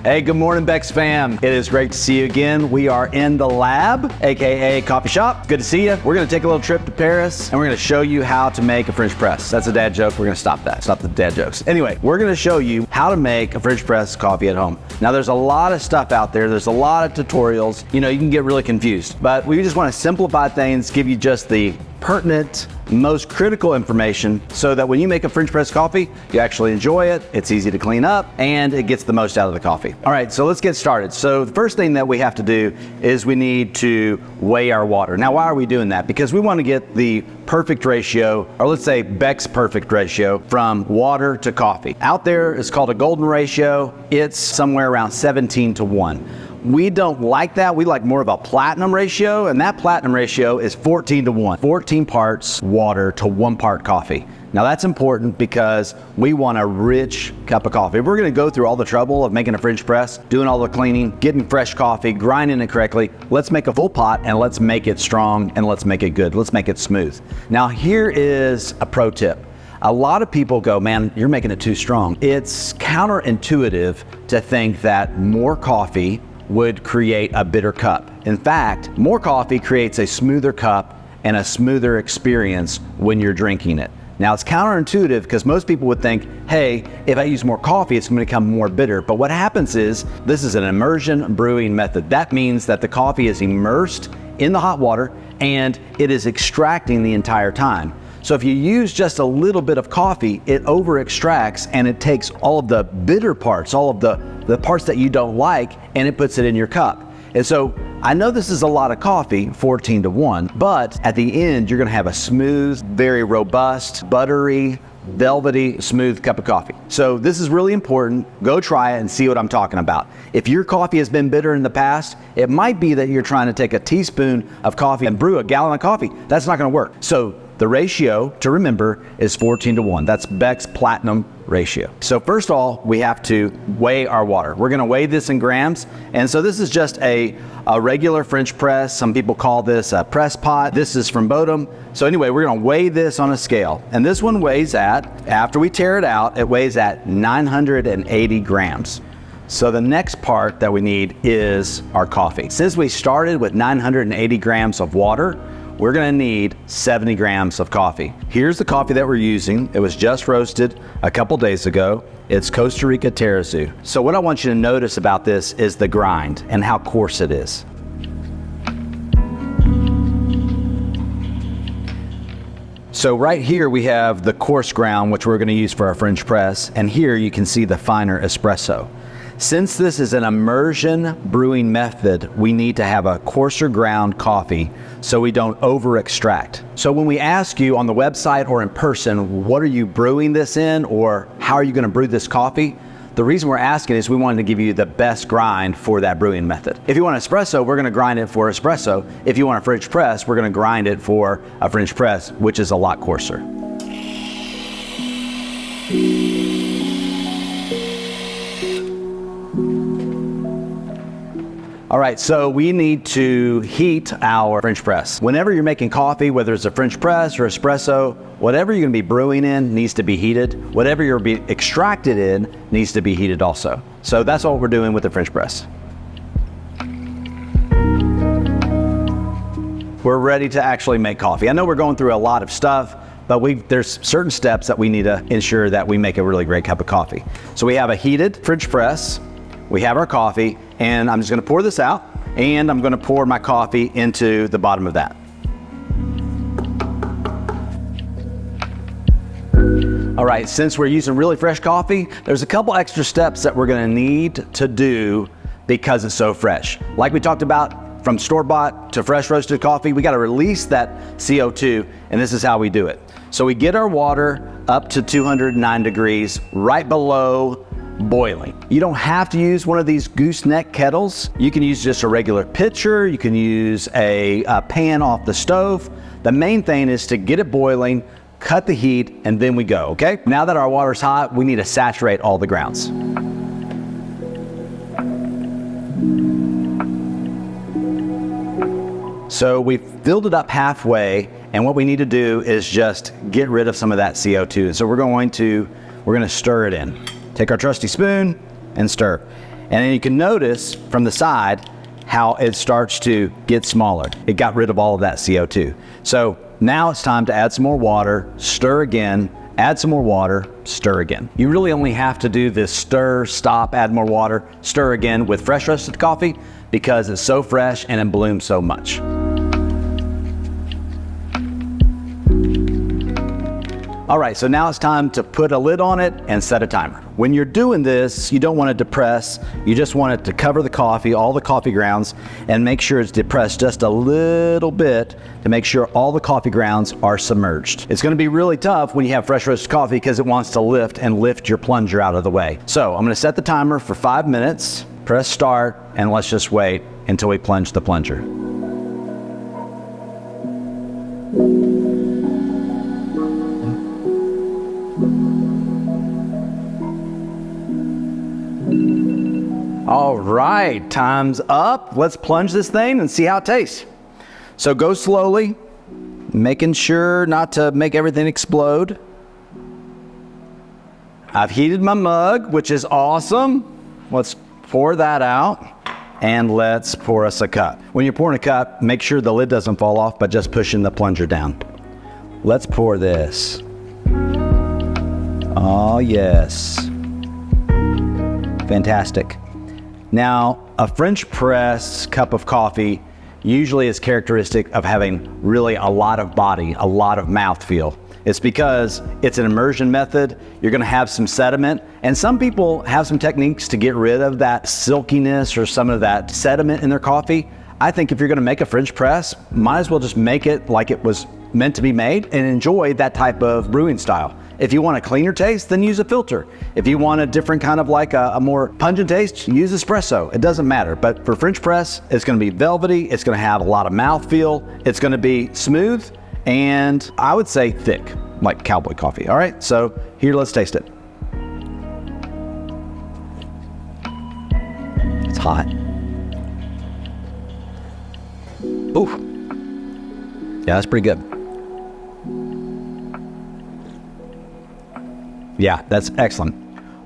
Hey, good morning, Beck's fam. It is great to see you again. We are in the lab, AKA coffee shop. Good to see you. We're gonna take a little trip to Paris and we're gonna show you how to make a French press. That's a dad joke. We're gonna stop that. Stop the dad jokes. Anyway, we're gonna show you how to make a French press coffee at home. Now, there's a lot of stuff out there. There's a lot of tutorials. You know, you can get really confused, but we just wanna simplify things, give you just the pertinent, most critical information so that when you make a French press coffee, you actually enjoy it, it's easy to clean up, and it gets the most out of the coffee. All right, so let's get started. So the first thing that we have to do is we need to weigh our water. Now, why are we doing that? Because we want to get the perfect ratio, or let's say Beck's perfect ratio, from water to coffee. Out there, it's called a golden ratio. It's somewhere around 17:1. We don't like that. We like more of a platinum ratio, and that platinum ratio is 14:1. 14 parts water to 1 part coffee. Now that's important because we want a rich cup of coffee. If we're gonna go through all the trouble of making a French press, doing all the cleaning, getting fresh coffee, grinding it correctly, let's make a full pot and let's make it strong and let's make it good. Let's make it smooth. Now here is a pro tip. A lot of people go, man, you're making it too strong. It's counterintuitive to think that more coffee would create a bitter cup. In fact, more coffee creates a smoother cup and a smoother experience when you're drinking it. Now, it's counterintuitive because most people would think, hey, if I use more coffee, it's going to become more bitter. But what happens is, this is an immersion brewing method. That means that the coffee is immersed in the hot water and it is extracting the entire time. So if you use just a little bit of coffee, it over extracts and it takes all of the bitter parts, all of the parts that you don't like, and it puts it in your cup. And so I know this is a lot of coffee, 14:1, but at the end, you're gonna have a smooth, very robust, buttery, velvety, smooth cup of coffee. So this is really important. Go try it and see what I'm talking about. If your coffee has been bitter in the past, it might be that you're trying to take a teaspoon of coffee and brew a gallon of coffee. That's not gonna work. So the ratio to remember is 14:1. That's Beck's platinum ratio. So first of all, we have to weigh our water. We're gonna weigh this in grams. And so this is just a regular French press. Some people call this a press pot. This is from Bodum. So anyway, we're gonna weigh this on a scale. And this one weighs at, after we tear it out, it weighs at 980 grams. So the next part that we need is our coffee. Since we started with 980 grams of water, we're gonna need 70 grams of coffee. Here's the coffee that we're using. It was just roasted a couple days ago. It's Costa Rica Terrazzo. So what I want you to notice about this is the grind and how coarse it is. So right here we have the coarse ground, which we're gonna use for our French press, and here you can see the finer espresso. Since this is an immersion brewing method, we need to have a coarser ground coffee so we don't over extract. So when we ask you on the website or in person, what are you brewing this in, or how are you gonna brew this coffee? The reason we're asking is we wanted to give you the best grind for that brewing method. If you want espresso, we're gonna grind it for espresso. If you want a French press, we're gonna grind it for a French press, which is a lot coarser. All right, so we need to heat our French press. Whenever you're making coffee, whether it's a French press or espresso, whatever you're gonna be brewing in needs to be heated. Whatever you're be extracted in needs to be heated also. So that's what we're doing with the French press. We're ready to actually make coffee. I know we're going through a lot of stuff, but there's certain steps that we need to ensure that we make a really great cup of coffee. So we have a heated French press, we have our coffee, and I'm just gonna pour this out, and I'm gonna pour my coffee into the bottom of that. All right, since we're using really fresh coffee, there's a couple extra steps that we're gonna need to do because it's so fresh. Like we talked about, from store-bought to fresh roasted coffee, we gotta release that CO2, and this is how we do it. So we get our water up to 209 degrees, right below boiling. You don't have to use one of these gooseneck kettles. You can use just a regular pitcher. You can use a pan off the stove. The main thing is to get it boiling, cut the heat, and then we go, okay? Now that our water's hot, we need to saturate all the grounds. So we've filled it up halfway, and what we need to do is just get rid of some of that CO2. So we're gonna stir it in. Take our trusty spoon and stir. And then you can notice from the side how it starts to get smaller. It got rid of all of that CO2. So now it's time to add some more water, stir again, add some more water, stir again. You really only have to do this stir, stop, add more water, stir again with fresh roasted coffee because it's so fresh and it blooms so much. All right, so now it's time to put a lid on it and set a timer. When you're doing this, you don't want to depress. You just want it to cover the coffee, all the coffee grounds, and make sure it's depressed just a little bit to make sure all the coffee grounds are submerged. It's going to be really tough when you have fresh roasted coffee because it wants to lift your plunger out of the way. So I'm going to set the timer for 5 minutes, press start, and let's just wait until we plunge the plunger. All right, time's up. Let's plunge this thing and see how it tastes. So go slowly, making sure not to make everything explode. I've heated my mug, which is awesome. Let's pour that out and let's pour us a cup. When you're pouring a cup, make sure the lid doesn't fall off by just pushing the plunger down. Let's pour this. Oh yes. Fantastic. Now, a French press cup of coffee usually is characteristic of having really a lot of body, a lot of mouthfeel. It's because it's an immersion method. You're gonna have some sediment, and some people have some techniques to get rid of that silkiness or some of that sediment in their coffee. I think if you're gonna make a French press, might as well just make it like it was meant to be made and enjoy that type of brewing style. If you want a cleaner taste, then use a filter. If you want a different kind of like a more pungent taste, use espresso. It doesn't matter. But for French press, it's gonna be velvety, it's gonna have a lot of mouthfeel, it's gonna be smooth, and I would say thick, like cowboy coffee. All right, so here, let's taste it. It's hot. Ooh. Yeah, that's pretty good. Yeah, that's excellent.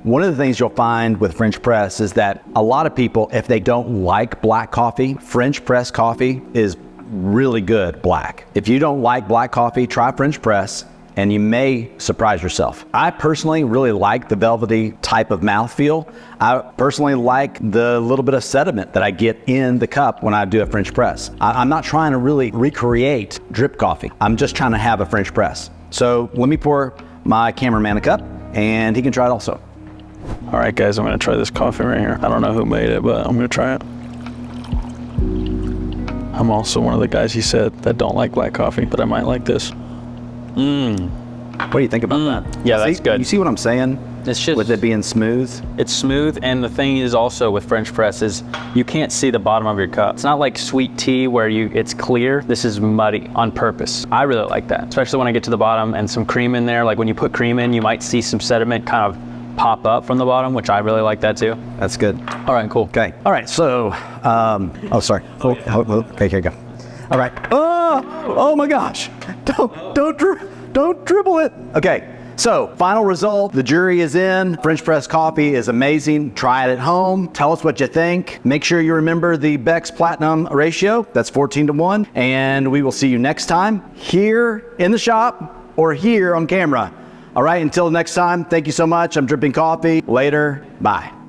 One of the things you'll find with French press is that a lot of people, if they don't like black coffee, French press coffee is really good black. If you don't like black coffee, try French press and you may surprise yourself. I personally really like the velvety type of mouthfeel. I personally like the little bit of sediment that I get in the cup when I do a French press. I'm not trying to really recreate drip coffee. I'm just trying to have a French press. So let me pour my cameraman a cup and he can try it also. All right, guys, I'm gonna try this coffee right here. I don't know who made it, but I'm gonna try it. I'm also one of the guys he said that don't like black coffee, but I might like this. What do you think about that? Yeah, that's good. You see what I'm saying? It's just, with it being smooth? It's smooth, and the thing is also with French press is you can't see the bottom of your cup. It's not like sweet tea where it's clear. This is muddy on purpose. I really like that, especially when I get to the bottom and some cream in there. Like when you put cream in, you might see some sediment kind of pop up from the bottom, which I really like that too. That's good. All right, cool. Okay. All right, so, oh, sorry. Okay, here you go. All right. Oh my gosh. Don't dribble it. Okay. So, final result, the jury is in. French press coffee is amazing. Try it at home. Tell us what you think. Make sure you remember the Beck's Platinum ratio. That's 14:1. And we will see you next time here in the shop or here on camera. All right, until next time, thank you so much. I'm Dripping Coffee. Later. Bye.